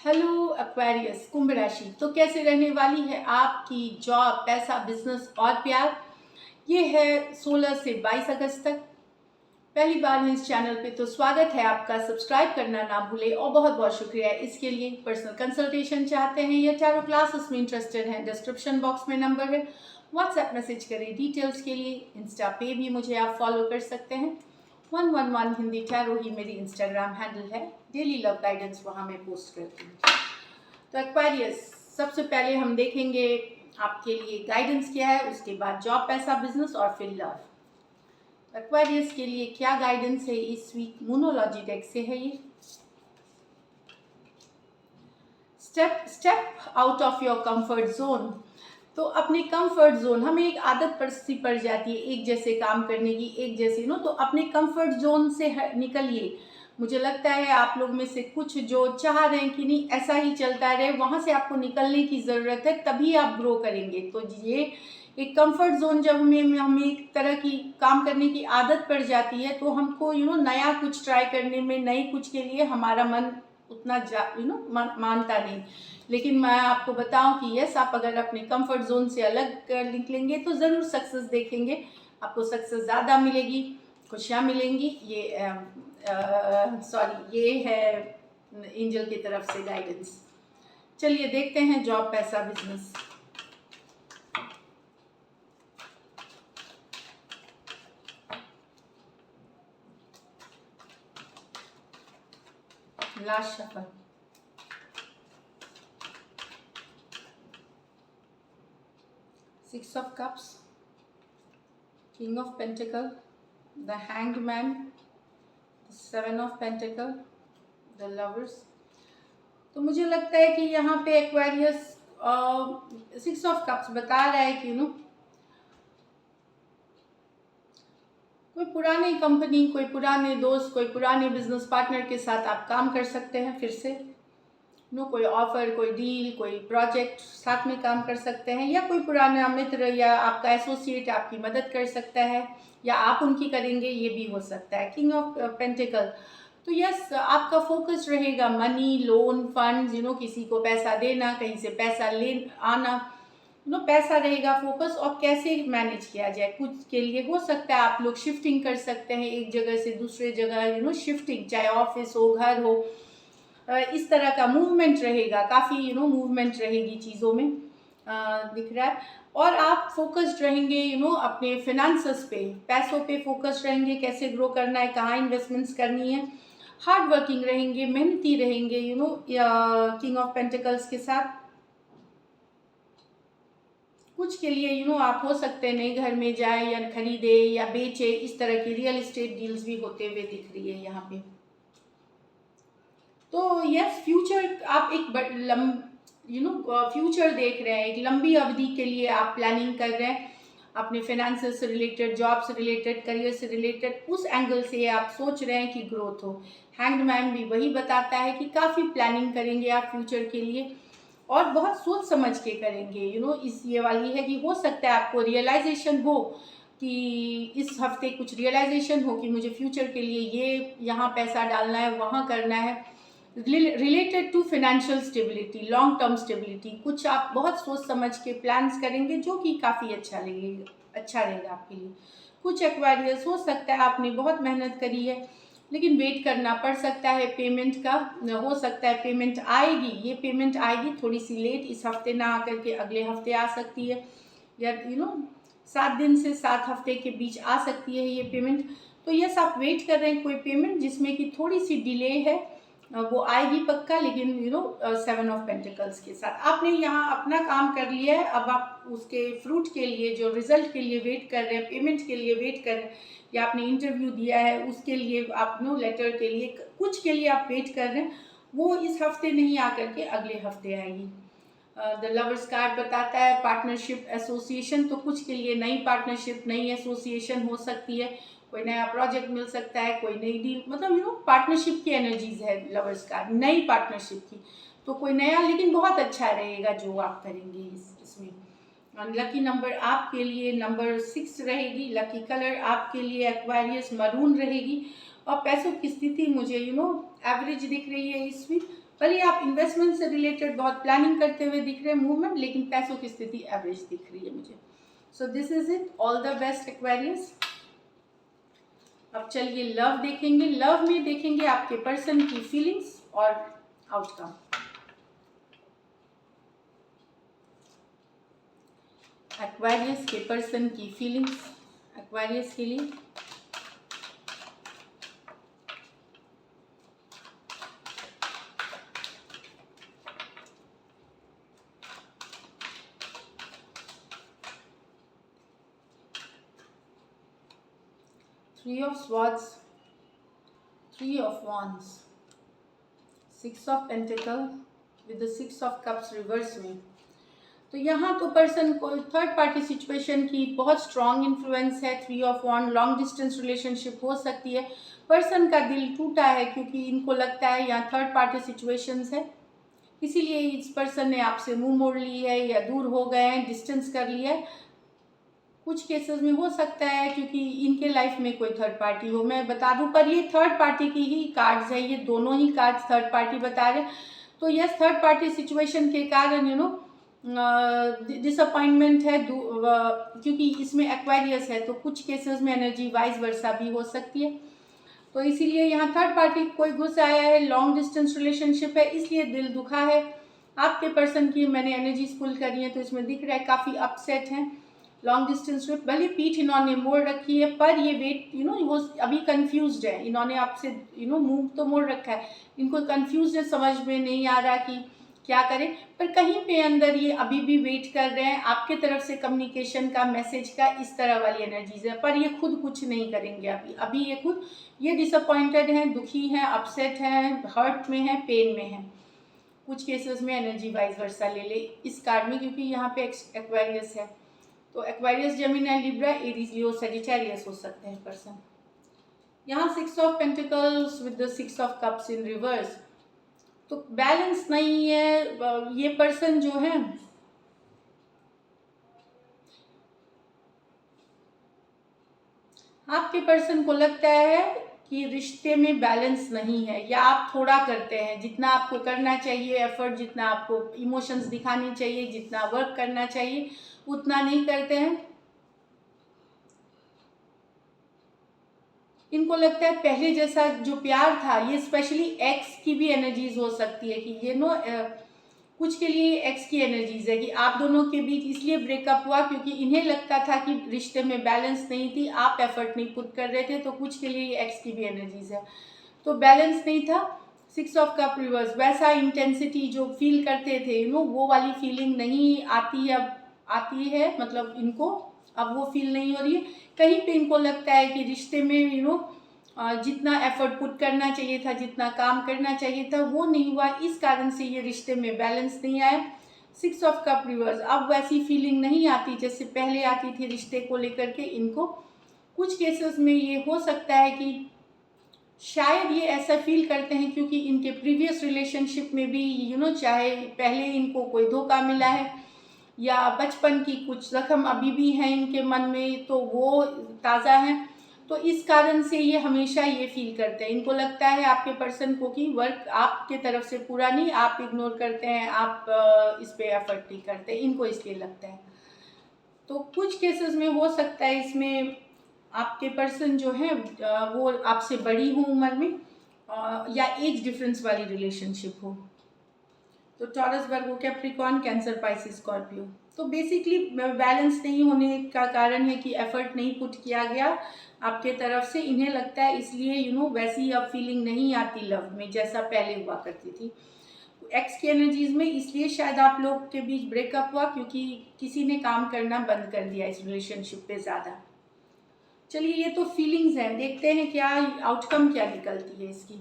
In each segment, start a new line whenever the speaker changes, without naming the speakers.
Hello Aquarius कुंभ राशि। तो कैसे रहने वाली है आपकी जॉब, पैसा, बिजनेस और प्यार। ये है 16 से 22 अगस्त तक। पहली बार है इस चैनल पे तो स्वागत है आपका। सब्सक्राइब करना ना भूले और बहुत बहुत शुक्रिया इसके लिए। पर्सनल कंसल्टेशन चाहते हैं या टैरो क्लासेस में इंटरेस्टेड हैं, डिस्क्रिप्शन बॉक्स में नंबर है, व्हाट्सएप मैसेज करें डिटेल्स के लिए। इंस्टा पे भी मुझे आप फॉलो कर सकते हैं। 111 हिंदी टैरो ही मेरी इंस्टाग्राम हैंडल है। डेली लव गाइडेंस वहाँ मैं पोस्ट करती हूँ। तो एक्वेरियस, सबसे पहले हम देखेंगे आपके लिए गाइडेंस क्या है, उसके बाद जॉब, पैसा, बिजनेस और फिर लव। एक्वेरियस के लिए क्या गाइडेंस है इस वीक, मोनोलॉजी डेक से है ये। Step out of your comfort zone. तो अपने कंफर्ट जोन, हमें एक आदत सी पड़ जाती है एक जैसे काम करने की, एक जैसे तो अपने कंफर्ट जोन से निकलिए। मुझे लगता है आप लोग में से कुछ जो चाह रहे हैं कि नहीं ऐसा ही चलता रहे, वहां से आपको निकलने की ज़रूरत है, तभी आप ग्रो करेंगे। तो ये एक कंफर्ट जोन, जब हमें एक तरह की काम करने की आदत पड़ जाती है तो हमको नया कुछ ट्राई करने में, नए कुछ के लिए हमारा मन उतना मानता नहीं। लेकिन मैं आपको बताऊं कि यस, आप अगर अपने कंफर्ट जोन से अलग निकलेंगे तो ज़रूर सक्सेस देखेंगे। आपको सक्सेस ज़्यादा मिलेगी, खुशियाँ मिलेंगी। ये ये है एंजल की तरफ से गाइडेंस। चलिए देखते हैं जॉब, पैसा, business. Last shuffle. Six of cups, king of pentacle, the hanged man, seven of pentacle, the lovers. तो मुझे लगता है कि यहाँ पे एक्वेरियस सिक्स ऑफ कप्स बता रहा है कि कोई पुरानी कंपनी, कोई पुराने दोस्त, कोई पुराने बिजनेस पार्टनर के साथ आप काम कर सकते हैं फिर से। कोई ऑफर, कोई डील, कोई प्रोजेक्ट साथ में काम कर सकते हैं, या कोई पुराना मित्र या आपका एसोसिएट आपकी मदद कर सकता है या आप उनकी करेंगे, ये भी हो सकता है। किंग ऑफ पेंटिकल, तो यस, आपका फोकस रहेगा मनी, लोन, फंड्स, किसी को पैसा देना, कहीं से पैसा ले आना, पैसा रहेगा फोकस। और कैसे मैनेज किया जाए, कुछ के लिए हो सकता है आप लोग शिफ्टिंग कर सकते हैं एक जगह से दूसरे जगह, शिफ्टिंग, चाहे ऑफिस हो, घर हो, इस तरह का मूवमेंट रहेगा। काफ़ी मूवमेंट रहेगी चीज़ों में, दिख रहा है। और आप फोकस्ड रहेंगे अपने फिनेंसेस पे, पैसों पे फोकस्ड रहेंगे, कैसे ग्रो करना है, कहाँ इन्वेस्टमेंट्स करनी है। हार्ड वर्किंग रहेंगे, मेहनती रहेंगे, किंग ऑफ पेंटिकल्स के साथ। कुछ के लिए आप हो सकते हैं नए घर में जाए या खरीदे या बेचे, इस तरह की रियल एस्टेट डील्स भी होते हुए दिख रही है यहाँ पे। तो यस, फ्यूचर आप एक फ्यूचर देख रहे हैं, एक लंबी अवधि के लिए आप प्लानिंग कर रहे हैं, अपने फाइनेंसेस से रिलेटेड, जॉब से रिलेटेड, करियर से रिलेटेड, उस एंगल से आप सोच रहे हैं कि ग्रोथ हो। हैंग्ड मैन भी वही बताता है कि काफ़ी प्लानिंग करेंगे आप फ्यूचर के लिए और बहुत सोच समझ के करेंगे। इस ये वाली है कि हो सकता है आपको रियलाइजेशन हो कि इस हफ्ते कुछ रियलाइजेशन हो कि मुझे फ्यूचर के लिए ये यहाँ पैसा डालना है, वहाँ करना है, related to financial stability, long term stability. कुछ आप बहुत सोच समझ के प्लान्स करेंगे जो कि काफ़ी अच्छा रहेगा आपके लिए। कुछ एक्वायरियर्स हो सकता है आपने बहुत मेहनत करी है लेकिन वेट करना पड़ सकता है पेमेंट का। हो सकता है पेमेंट आएगी, ये पेमेंट आएगी थोड़ी सी लेट, इस हफ्ते ना आकर के अगले हफ्ते आ सकती है, या 7 दिन से 7 हफ्ते के बीच आ सकती है ये पेमेंट। तो यस, आप वेट कर रहे हैं कोई पेमेंट जिसमें कि थोड़ी सी डिले है, वो आएगी पक्का। लेकिन सेवन ऑफ पेंटिकल्स के साथ आपने यहाँ अपना काम कर लिया है, अब आप उसके फ्रूट के लिए, जो रिजल्ट के लिए वेट कर रहे हैं, पेमेंट के लिए वेट कर रहे हैं, या आपने इंटरव्यू दिया है उसके लिए, आप लेटर के लिए, कुछ के लिए आप वेट कर रहे हैं, वो इस हफ्ते नहीं आकर के अगले हफ्ते आएगी। द लवर्स कार्ड बताता है पार्टनरशिप, एसोसिएशन। तो कुछ के लिए नई पार्टनरशिप, नई एसोसिएशन हो सकती है, कोई नया प्रोजेक्ट मिल सकता है, कोई नई डील, मतलब पार्टनरशिप की एनर्जीज है लवर्स कार्ड, नई पार्टनरशिप की। तो कोई नया, लेकिन बहुत अच्छा रहेगा जो आप करेंगे इसमें। लकी नंबर आपके लिए नंबर 6 रहेगी। लकी कलर आपके लिए एक्वायरियस मरून रहेगी। और पैसों की स्थिति मुझे एवरेज दिख रही है इस वीक, भले आप इन्वेस्टमेंट से रिलेटेड बहुत प्लानिंग करते हुए दिख रहे हैं मूवमेंट, लेकिन पैसों की स्थिति एवरेज दिख रही है मुझे। So this is it, all the best Aquarius. अब चलिए लव देखेंगे। लव में देखेंगे आपके पर्सन की फीलिंग्स और आउटकम। एक्वेरियस के पर्सन की फीलिंग्स एक्वेरियस के लिए। Three of Swords, Three of Wands, Six of Pentacles with the Six of Cups reverse में। तो यहाँ तो पर्सन को थर्ड पार्टी सिचुएशन की बहुत स्ट्रॉन्ग इन्फ्लुएंस है। Three of wand, long distance relationship हो सकती है। पर्सन का दिल टूटा है क्योंकि इनको लगता है यहाँ थर्ड पार्टी सिचुएशंस है, इसीलिए इस पर्सन ने आपसे मुंह मोड़ ली है या दूर हो गए हैं, डिस्टेंस कर लिया है। कुछ केसेस में हो सकता है क्योंकि इनके लाइफ में कोई थर्ड पार्टी हो, मैं बता दूं, पर ये थर्ड पार्टी की ही कार्ड्स है, ये दोनों ही कार्ड्स थर्ड पार्टी बता रहे हैं। तो यस, थर्ड पार्टी सिचुएशन के कारण डिसअपॉइंटमेंट है क्योंकि इसमें एक्वेरियस है, तो कुछ केसेस में एनर्जी वाइज वर्सा भी हो सकती है। तो इसीलिए यहाँ थर्ड पार्टी कोई घुस आया है, लॉन्ग डिस्टेंस रिलेशनशिप है, इसलिए दिल दुखा है। आपके पर्सन की मैंने एनर्जीज पुल करी है तो इसमें दिख रहा है काफ़ी अपसेट हैं। लॉन्ग डिस्टेंस ट्रिप, भले पीठ इन्होंने मोड़ रखी है पर ये वेट वो अभी कंफ्यूज्ड है। इन्होंने आपसे मुंह तो मोड़ रखा है, इनको कंफ्यूज है, समझ में नहीं आ रहा कि क्या करें, पर कहीं पे अंदर ये अभी भी वेट कर रहे हैं आपके तरफ से कम्युनिकेशन का, मैसेज का, इस तरह वाली एनर्जीज है। पर ये खुद कुछ नहीं करेंगे अभी ये डिसअपॉइंटेड हैं, दुखी हैं, अपसेट हैं, हर्ट में हैं, पेन में हैं। कुछ केसेस में एनर्जी वाइज वर्सा ले ले इस कार्ड में, क्योंकि यहाँ पे एक्वेरियस है। तो एक्वेरियस, जेमिनी, लिब्रा, एरीज, लियो, सजिटेरियस हो सकते हैं पर्सन। यहाँ six of pentacles with the six of cups in reverse, तो बैलेंस नहीं है। ये पर्सन जो है आपके पर्सन को लगता है कि रिश्ते में बैलेंस नहीं है, या आप थोड़ा करते हैं, जितना आपको करना चाहिए एफर्ट, जितना आपको इमोशंस दिखाने चाहिए, जितना वर्क करना चाहिए उतना नहीं करते हैं। इनको लगता है पहले जैसा जो प्यार था, ये स्पेशली एक्स की भी एनर्जीज हो सकती है कि कुछ के लिए एक्स की एनर्जीज है कि आप दोनों के बीच इसलिए ब्रेकअप हुआ क्योंकि इन्हें लगता था कि रिश्ते में बैलेंस नहीं थी, आप एफर्ट नहीं पुट कर रहे थे। तो कुछ के लिए एक्स की भी एनर्जीज है, तो बैलेंस नहीं था। सिक्स ऑफ कप रिवर्स, वैसा इंटेंसिटी जो फील करते थे वो वाली फीलिंग नहीं आती है, अब आती है, मतलब इनको अब वो फील नहीं हो रही है। कहीं पे इनको लगता है कि रिश्ते में जितना एफर्ट पुट करना चाहिए था, जितना काम करना चाहिए था वो नहीं हुआ, इस कारण से ये रिश्ते में बैलेंस नहीं आया। सिक्स ऑफ कप रिवर्स, अब वैसी फीलिंग नहीं आती जैसे पहले आती थी रिश्ते को लेकर के इनको। कुछ केसेस में ये हो सकता है कि शायद ये ऐसा फील करते हैं क्योंकि इनके प्रीवियस रिलेशनशिप में भी चाहे पहले इनको कोई धोखा मिला है या बचपन की कुछ जख्म अभी भी हैं इनके मन में, तो वो ताज़ा हैं। तो इस कारण से ये हमेशा ये फील करते हैं, इनको लगता है आपके पर्सन को कि वर्क आपके तरफ से पूरा नहीं, आप इग्नोर करते हैं, आप इस पे एफर्ट नहीं करते, इनको इसलिए लगता है। तो कुछ केसेस में हो सकता है इसमें आपके पर्सन जो है वो आपसे बड़ी हो उम्र में या एज डिफरेंस वाली रिलेशनशिप हो। तो टॉरस, वर्गो, कैप्रिकॉर्न, कैंसर, पाइसिस, स्कॉर्पियो। तो बेसिकली बैलेंस नहीं होने का कारण है कि एफर्ट नहीं पुट किया गया आपके तरफ से, इन्हें लगता है इसलिए वैसी अब फीलिंग नहीं आती लव में जैसा पहले हुआ करती थी। एक्स की एनर्जीज में इसलिए शायद आप लोग के बीच ब्रेकअप हुआ क्योंकि किसी ने काम करना बंद कर दिया इस रिलेशनशिप पे ज़्यादा। चलिए ये तो फीलिंग्स हैं, देखते हैं क्या आउटकम क्या निकलती है इसकी।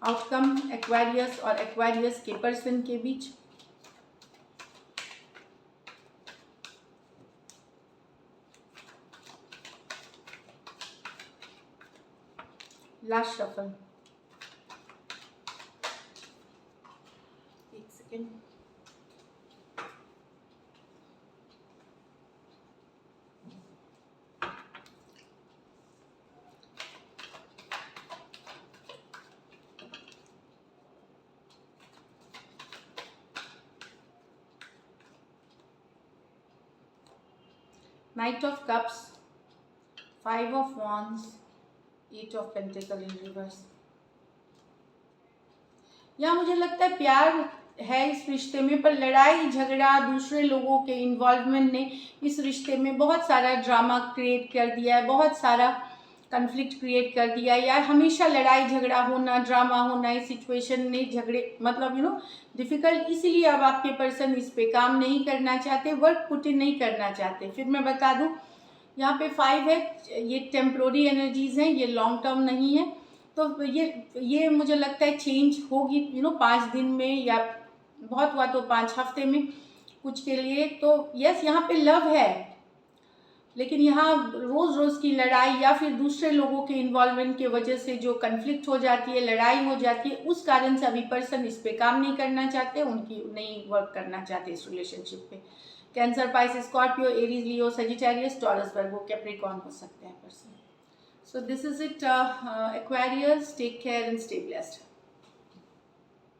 आउटकम एक्वेरियस और एक्वेरियस के पर्सन के बीच। लास्ट शफल, एक second. Night of cups, 5 of wands, 8 of pentacle in reverse. यहाँ मुझे लगता है प्यार है इस रिश्ते में, पर लड़ाई झगड़ा, दूसरे लोगों के इन्वॉल्वमेंट ने इस रिश्ते में बहुत सारा ड्रामा क्रिएट कर दिया है, बहुत सारा कन्फ्लिक्ट क्रिएट कर दिया है। यार हमेशा लड़ाई झगड़ा होना, ड्रामा होना, इस सिचुएशन ने झगड़े मतलब डिफ़िकल्ट, इसीलिए अब आपके पर्सन इस पे काम नहीं करना चाहते, वर्क पुट इन नहीं करना चाहते। फिर मैं बता दूं, यहाँ पे 5 है, ये टेम्प्रोरी एनर्जीज़ हैं, ये लॉन्ग टर्म नहीं है। तो ये मुझे लगता है चेंज होगी 5 दिन में, या बहुत हुआ तो 5 हफ्ते में कुछ के लिए। तो यस, यहाँ पे लव है, लेकिन यहाँ रोज़ रोज़ की लड़ाई या फिर दूसरे लोगों के इन्वॉल्वमेंट की वजह से जो कन्फ्लिक्ट हो जाती है, लड़ाई हो जाती है, उस कारण से अभी पर्सन इस पे काम नहीं करना चाहते, उनकी नहीं वर्क करना चाहते इस रिलेशनशिप पे। कैंसर, पाइसेस, स्कॉर्पियो, एरीज, लियो, सजिटेरियस, टॉरस, वर्गो, कैप्रिकॉर्न हो सकते हैं person. So this is it, Aquarius. Take care and stay blessed.